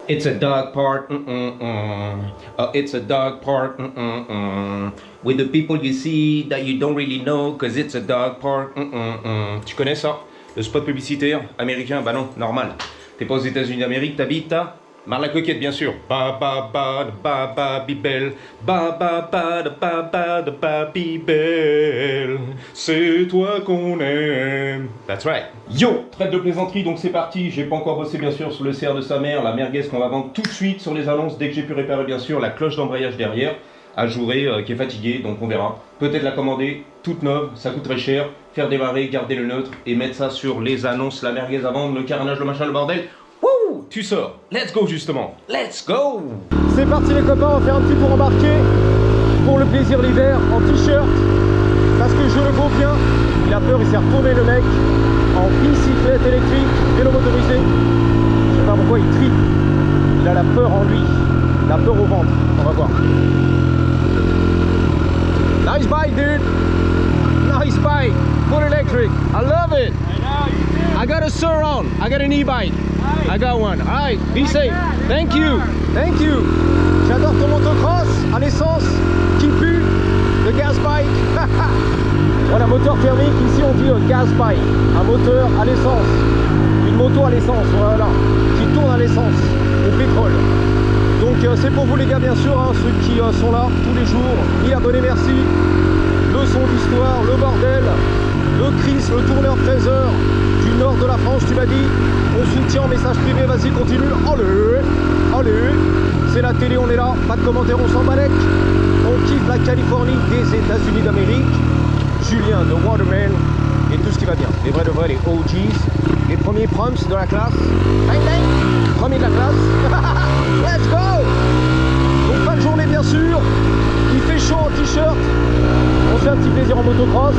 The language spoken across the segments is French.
It's a dog park, it's a dog park, with the people you see that you don't really know, cause it's a dog park, Tu connais ça? Le spot publicitaire américain? Bah non, normal. T'es pas aux États-Unis d'Amérique, t'habites à Mar-la-Coquette, bien sûr. Ba ba ba da ba ba bibel, ba ba ba da ba bibel. C'est toi qu'on aime. That's right. Yo, trêve de plaisanterie, donc c'est parti. J'ai pas encore bossé bien sûr sur le CR de sa mère, la merguez qu'on va vendre tout de suite sur les annonces dès que j'ai pu réparer bien sûr la cloche d'embrayage derrière, ajourée, qui est fatiguée, donc on verra. Peut-être la commander toute neuve, ça coûte très cher. Faire démarrer, garder le neutre et mettre ça sur les annonces, la merguez à vendre, le carnage, le machin, le bordel. Wouh, tu sors. Let's go justement. Let's go. C'est parti les copains, on va faire un petit tour embarqué pour le plaisir l'hiver en t-shirt. Parce que je le vaux bien, il a peur, il s'est retourné le mec en bicyclette électrique, vélo motorisé. Je sais pas pourquoi il trie. Il a la peur en lui, la peur au ventre. On va voir. Nice bike dude. Nice bike. Full electric. I love it. I got a Surround. I got an e-bike. I got one. Alright, be safe. Thank you. Thank you. J'adore ton motocross à l'essence qui pue, le gas bike. Voilà, moteur thermique, ici on dit gas bike. Un moteur à l'essence. Une moto à l'essence, voilà. Qui tourne à l'essence, au pétrole. Donc c'est pour vous les gars bien sûr, hein, ceux qui sont là tous les jours. 1000 abonnés, merci. Le son d'histoire, le bordel. Le Chris, le tourneur 13h du nord de la France, tu m'as dit. On soutient en message privé, vas-y continue. Allez, allez. C'est la télé, on est là. Pas de commentaires, on s'en balèque. On kiffe la Californie des États-Unis d'Amérique. Julien de Waterman et tout ce qui va bien. Les vrais de vrais, les OGs, les premiers proms de la classe. Bang bang. Premier de la classe. Let's go. Donc pas de journée bien sûr. Il fait chaud en t-shirt. On se fait un petit plaisir en motocross.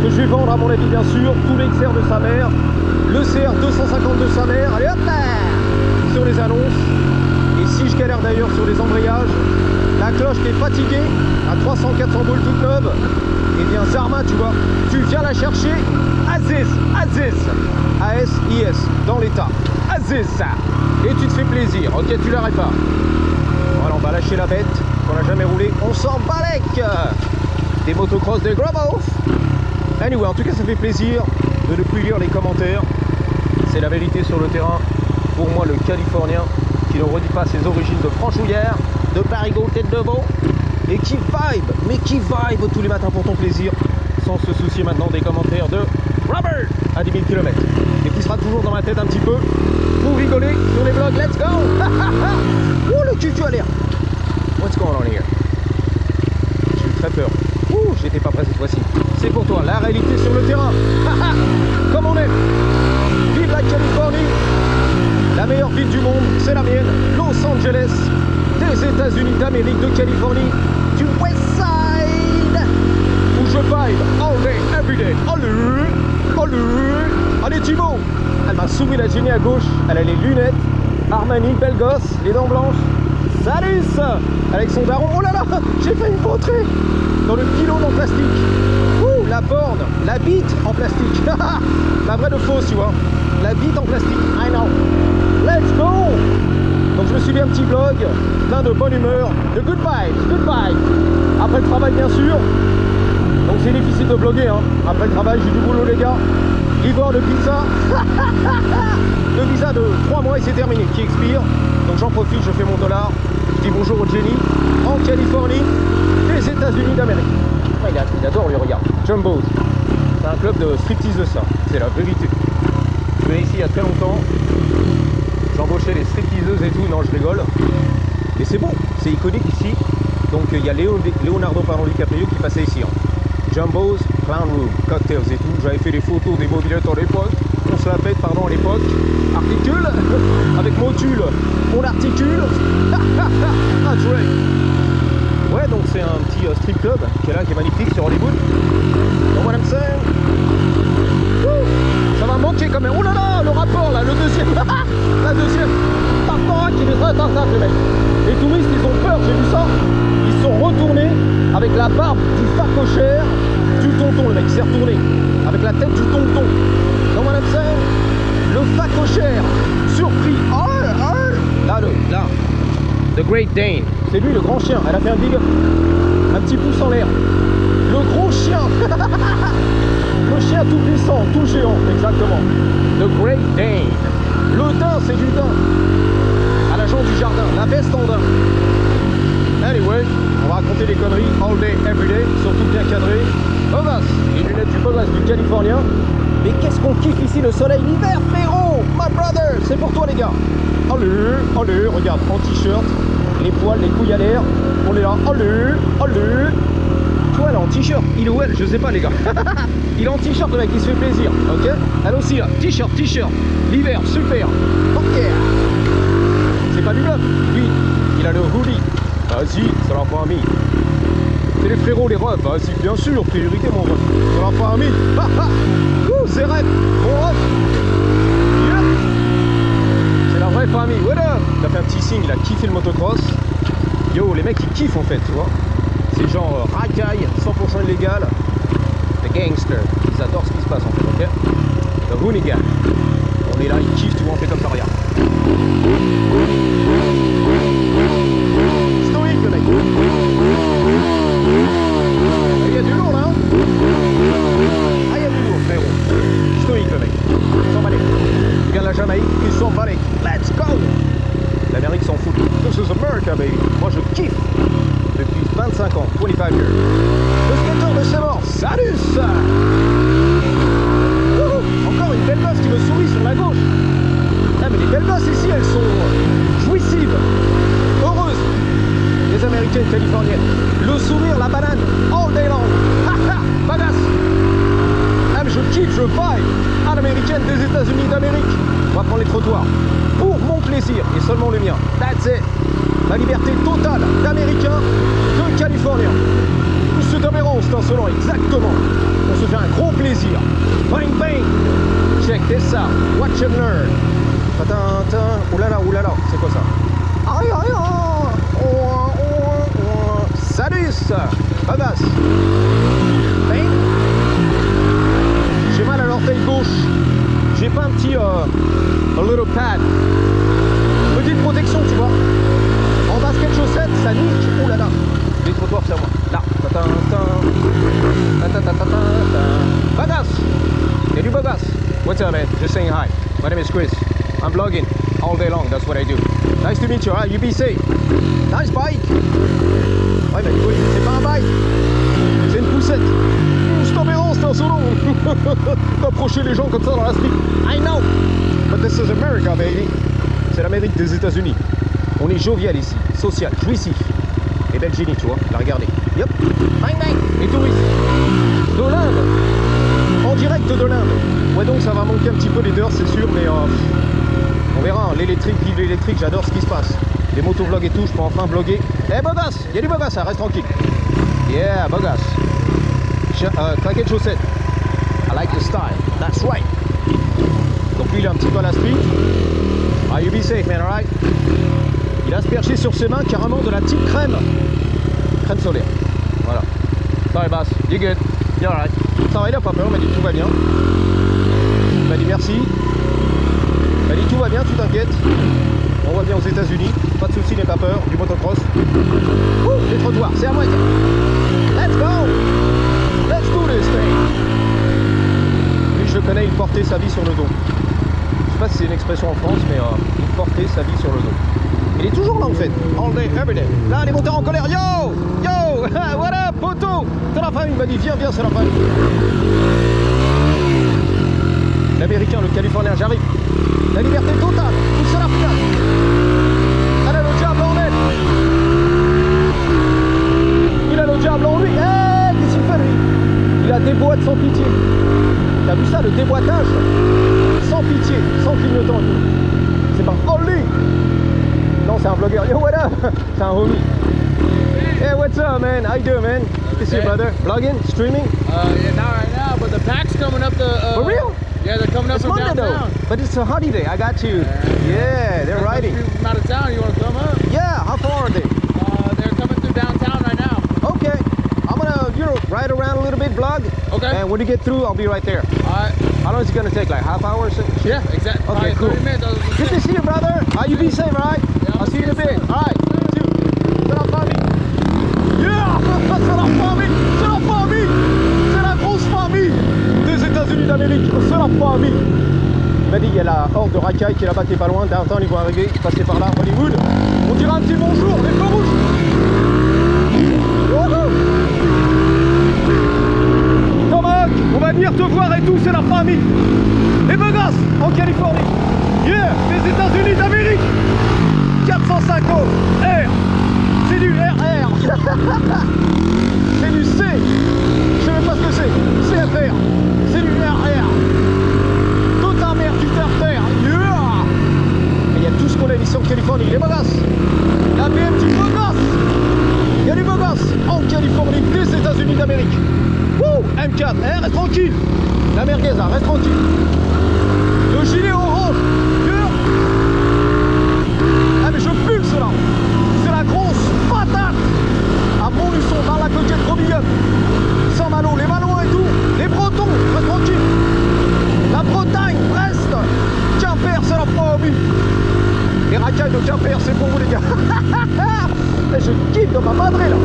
Que je vais vendre à mon avis bien sûr. Tous les XR de sa mère. Le CR 250 de sa mère. Allez hop là. Sur les annonces. Et si je galère d'ailleurs sur les embrayages, la cloche qui est fatiguée à 300-400 boules toute neuve, et bien Zarma tu vois, tu viens la chercher. Aziz, Aziz, A-S-I-S, dans l'état. Aziz. Et tu te fais plaisir. Ok, tu la répares. Voilà, on va lâcher la bête qu'on n'a jamais roulé. On s'en balèque. Des motocross de Grabov. Anyway, en tout cas ça fait plaisir de ne plus lire les commentaires. C'est la vérité sur le terrain. Pour moi le Californien qui ne redit pas ses origines de franchouillère, de Parigot, tête de veau, et qui vibe, mais qui vibe tous les matins pour ton plaisir, sans se soucier maintenant des commentaires de Robert à 10 000 km, et qui sera toujours dans ma tête un petit peu pour rigoler sur les vlogs. Let's go. Oh le cul à l'air. What's going on here? J'ai eu très peur. Ouh, j'étais pas prêt cette fois-ci. C'est pour toi, la réalité sur le terrain. Comme on aime. Vive la Californie. La meilleure ville du monde, c'est la mienne, Los Angeles, des États-Unis d'Amérique, de Californie, du West Side, où je vibe all day, every day. Allez, allez, allez Timo. Elle m'a soumis la génie à gauche, elle a les lunettes, Armani, belle gosse, les dents blanches. Salut ça. Avec son daron, oh là là, j'ai fait une potrée dans le pylône en plastique. Ouh, la borne, la bite en plastique. La vraie de fausse, tu vois. La bite en plastique, I know. Let's go. Donc je me suis mis un petit vlog, plein de bonne humeur, de good vibes. Après le travail bien sûr. Donc c'est difficile de vlogger, hein. Après le travail, j'ai du boulot les gars. Livreur de pizza. Le visa de 3 mois et c'est terminé, qui expire. Donc j'en profite, je fais mon dollar. Je dis bonjour au Jenny, en Californie, des États-Unis d'Amérique. Ah, il adore lui, regarde. Jumbo's. C'est un club de striptease de ça, c'est la vérité. Je venais ici il y a très longtemps. J'embauchais les stripteaseuses et tout, non je rigole. Mais c'est bon, c'est iconique ici. Donc il y a Leonardo DiCaprio qui passait ici. Hein. Jumbo's, Clown Room, cocktails et tout. J'avais fait des photos des mobilettes à l'époque. On se la pète, pardon, à l'époque. Articule, avec motule, on articule. Ah, ouais, donc c'est un petit strip club qui est là, qui est magnifique sur Hollywood. Donc voilà, ça va manquer quand même. Oh là là, le rapport là, le deuxième. La deuxième. Papa qui est très tarte les mecs. Les touristes ils ont peur, j'ai vu ça. Ils sont retournés avec la barbe du facochère du tonton. Le mec s'est retourné avec la tête du tonton. Donc voilà, le facochère surpris. Great Dane. C'est lui le grand chien. Elle a fait un big up. Un petit pouce en l'air. Le gros chien. Le chien tout puissant, tout géant. Exactement. The Great Dane. Le daim, c'est du daim. À l'agent du jardin. La veste en daim. Anyway, on va raconter des conneries all day, every day. Surtout bien cadré. Bogas. Les lunettes du Bogas du Californien. Mais qu'est-ce qu'on kiffe ici le soleil l'hiver, frérot. My brother. C'est pour toi les gars. Allez, regarde, en t-shirt, les poils, les couilles à l'air, on est là, allez, tu vois, elle est en t-shirt, il ou elle, je sais pas les gars, il est en t-shirt le mec, il se fait plaisir, ok, elle aussi là, t-shirt, l'hiver, super, ok, c'est pas du bluff, lui, il a le hoodie, vas-y, ça l'a pas mis, c'est les frérots, les refs, vas-y, bien sûr, priorité mon ref, ça l'a pas mis, c'est ref, mon ref, la vraie famille, what up? Il a fait un petit signe, il a kiffé le motocross. Yo, les mecs ils kiffent en fait, tu vois. C'est genre racaille, 100% illégal. Les gangsters, ils adorent ce qui se passe en fait, ok? Le hoonigan. On est là, ils kiffent, tu vois, on fait comme ça, regarde. Stoïque le mec. Il y a du lourd là, hein? Ah, il y a du lourd, frérot. Stoïque le mec. Il s'en bat les. Il vient de la Jamaïque, il s'en bat les. Let's go! L'Amérique s'en fout. This is America, baby. Moi, je kiffe. Depuis 25 ans, 25 years. Le skater de chez mort, salut ça! Encore une belle gosse qui me sourit sur la gauche. Ah, mais les belles gosses ici, elles sont jouissives, heureuses. Les Américaines californiennes. Le sourire, la banane, all day long. Ha ha! Bagasse! Ah, mais je kiffe, je vibe à l'américaine des États-Unis d'Amérique. On va prendre les trottoirs pour mon plaisir et seulement le mien. That's it. La liberté totale d'Américain, de Californien. Tous ceux d'Américains, c'est insolent, exactement. On se fait un gros plaisir. Bang bang. Check this out. Watch and learn. Oulala, c'est quoi ça? Aïe aïe aïe. Salut ça. Bagasse. Bang. J'ai mal à l'orteil gauche. J'ai pas un petit a little pad. Petite protection, tu vois. En basket chaussette, ça nique. Oh là là. Les trottoirs, c'est à moi. Là. Bagasse. Y'a du bagasse. What's up, man? Just saying hi. My name is Chris. I'm vlogging all day long. That's what I do. Nice to meet you. Right? You be safe. Nice bike. Ouais, mais oui, c'est pas un bike. C'est une poussette. C'est embêtant, c'est un solo. D'approcher les gens comme ça dans la street. I know. But this is America, baby. C'est l'Amérique des États-Unis. On est jovial ici, social, jouissif. Et belle génie, tu vois, la regarder. Yep. Bang bang. Les touristes. De l'Inde. En direct de l'Inde. Ouais, donc ça va manquer un petit peu les dehors, c'est sûr, mais on verra. Hein. L'électrique, vive l'électrique, j'adore ce qui se passe. Les motovlogs et tout, je peux enfin vlogger. Eh, Bogas, il y a du Bogas, reste tranquille. Yeah, Bogas. Claquette chaussette. I like the style. That's right. Donc lui, il est un petit peu à la street. Ah, you be safe, man, alright? Il a aspergé sur ses mains carrément de la petite crème. Crème solaire. Voilà. Sorry, boss. You good? You alright? Ça va, il a pas peur, il m'a dit tout va bien. Il m'a dit merci. Il m'a dit tout va bien, tu t'inquiètes. On va bien aux États-Unis. Pas de soucis, n'aie pas peur. Du motocross. Ouh, les trottoirs, c'est à moi. Let's go! Let's do this thing! Lui, je le connais, il portait sa vie sur le dos. Je sais pas si c'est une expression en France, mais il portait sa vie sur le dos. Il est toujours là en fait, all day, every day. Là, les moteurs en colère, yo! Yo! What up, poteau? C'est la famille, il m'a dit, viens, c'est la famille. L'américain, le californien, j'arrive. La liberté totale, tout ça la finale. Elle a le diable en elle. Il a le diable en lui. Hey, qu'est-ce qu'il fait lui? Il a des boîtes sans pitié. T'as vu ça, le déboîtage? Sans pitié, sans clignotant. C'est pas Oli. Non, c'est un vlogueur. Yo, what up? C'est un homie. Hey, what's up, man? How you doing, man? Good to see you, brother. Vlogging? Streaming? Yeah, not right now, but the pack's coming up the... For real? Yeah, they're coming up It's from Monday downtown. though, but it's a holiday. I got you. Yeah, they're riding. From out of town, you want to come up? Yeah, how far are they? They're coming through downtown right now. Okay, I'm gonna, ride around a little bit, vlog. Okay. And when you get through, I'll be right there. Alright. How long is it gonna take? Like half hour or so? Yeah, exactly. Okay, Probably cool. 30 minutes. Good to see you, brother. You be safe, all right? Yeah, I'll see you in a bit. All right. d'Amérique, c'est la famille. Il m'a dit, il y a la horde de racailles qui est là-bas, qui est pas loin. Downtown, ils vont arriver, passer par là, Hollywood. On dira un petit bonjour, les feux rouges. Tomahawk, on va venir te voir et tout, c'est la famille. Les beaux gosses en Californie. Yeah, les États-Unis d'Amérique. 450 R. C'est du RR. C'est du C. Je sais même pas ce que c'est. CFR. C'est du RR. Toute ta mère, tu terre. Yeah. Et il y a tout ce qu'on a ici en Californie. Les beaux gosses. La BM du beau gosse. Il y a du beau gosse en Californie, des États-Unis d'Amérique. Wouh, M4, reste tranquille. La merguez, hein, reste tranquille. Le gilet orange. Ah mais je pulse là. C'est la grosse patate. À Montluçon, dans la coquette Robillon. Sans Malo, les Malouins et tout. Les Bretons, reste tranquille. La Bretagne, Brest. Quimper, c'est la famille. Les racailles de Quimper, c'est pour vous les gars. Je kiffe dans ma madrée là.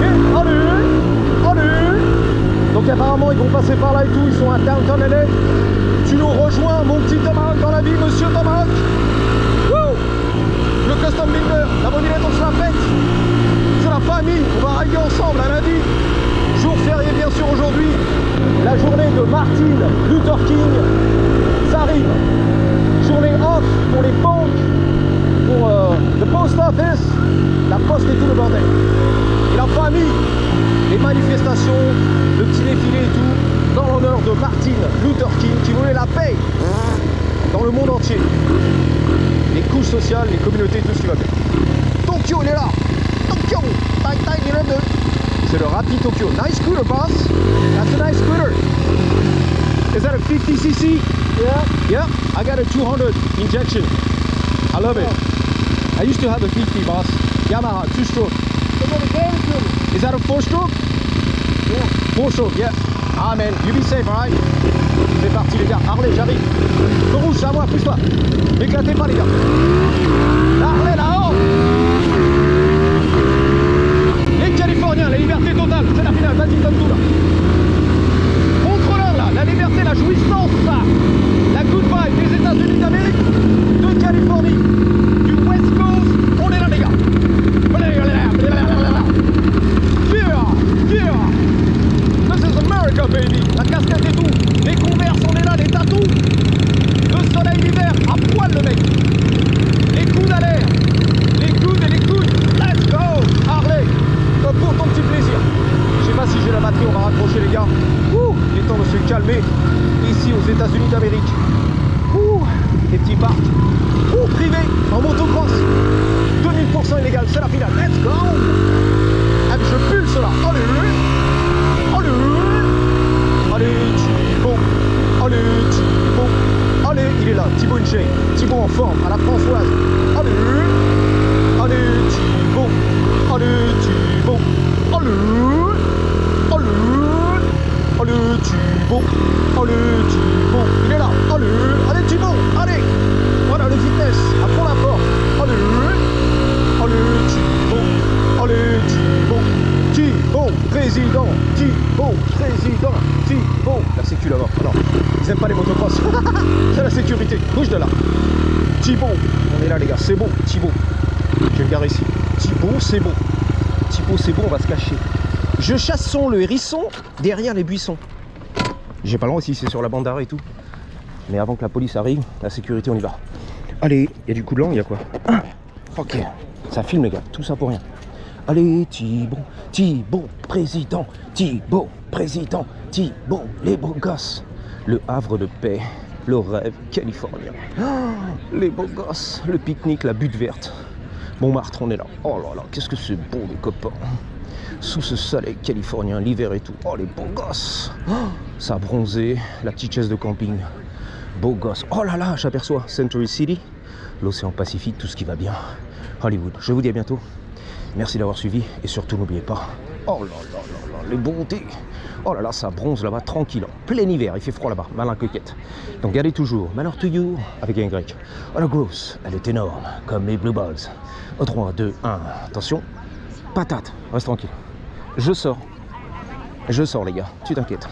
Et allez. Donc apparemment ils vont passer par là et tout, ils sont à Downtown LA. Tu nous rejoins mon petit Tomahawk dans la vie, monsieur Tomahawk. Wouh. Le custom builder, la mobilette on se la pète. C'est la famille, on va rider ensemble à lundi. Jour férié bien sûr aujourd'hui. La journée de Martin Luther King. Ça arrive. Journée off pour les banques, pour le post office, la poste et tout le bordel. Et la famille, les manifestations, le petit défilé et tout, dans l'honneur de Martin Luther King qui voulait la paix dans le monde entier. Les couches sociales, les communautés, tout ce qui va bien. Tokyo, il est là. Tokyo, il est là. C'est le Rapid Tokyo. Nice scooter, boss. That's a nice scooter. Is that a 50cc? Yeah, I got a 200 injection. I love it. I used to have a 50, boss. Yamaha, 2-stroke. Is that a 4-stroke? Yeah. 4-stroke, yeah. Ah man, you be safe, alright? C'est parti les gars, Harley, j'arrive. Le rouge, c'est à moi, pousse-toi. N'éclatez pas les gars. Harley là-haut. Les Californiens, la liberté totale, c'est la finale, vas-y, donne tout là. Contrôleur là, la liberté, la jouissance là. La good vibe des États-Unis d'Amérique, de Californie, du West Coast, on est là les gars. Yeah. This is America baby. La casquette et tout, les Converse, on est là, les tatous. Le soleil l'hiver, à poil le mec. Les coudes à l'air, les coudes et les coudes. Let's go Harley, pour ton petit plaisir. Je sais pas si j'ai la batterie, on va raccrocher les gars. Ouh, il est temps de se calmer ici aux États-Unis d'Amérique. Ouh, les petits parcs. Ouh, privé, en motocross. 2000% illégal, c'est la finale. Let's go. Ah, mais je pulse là. Allez, Thibaut. Allez, il est là. Thibaut Inchey. Thibaut en forme, à la Françoise. Allez, Thibaut. Il est là. Allez, Thibaut. Allez. Voilà le vitesse. À fond la porte. Thibaut, président. La sécu là-bas. Non, ils aiment pas les motocross. C'est la sécurité. Bouge de là. Thibaut, on est là les gars. C'est bon, Thibaut. Je vais me garer ici. Thibaut, c'est bon. On va se cacher. Je chasse le hérisson derrière les buissons. J'ai pas loin aussi, c'est sur la bande d'arrêt et tout. Mais avant que la police arrive, la sécurité, on y va. Allez, il y a du coup de langue, il y a quoi? Ok, ça filme les gars, tout ça pour rien. Allez, Thibaut, président, les beaux gosses. Le havre de paix, le rêve californien. Les beaux gosses, le pique-nique, la butte verte. Montmartre, on est là. Oh là là, qu'est-ce que c'est beau les copains. Sous ce soleil californien, l'hiver et tout. Oh les beaux gosses. Ça a bronzé, la petite chaise de camping. Beau gosse. Oh là là, j'aperçois Century City, l'océan Pacifique, tout ce qui va bien. Hollywood, je vous dis à bientôt. Merci d'avoir suivi et surtout n'oubliez pas. Oh là là là là, les bontés. Oh là là, ça bronze là-bas, tranquille. Plein hiver, il fait froid là-bas, malin coquette. Donc gardez toujours Malheur to you avec un Y. Oh la grosse, elle est énorme, comme mes Blue Balls. Au 3, 2, 1, attention. Patate, reste tranquille. Je sors les gars, tu t'inquiètes.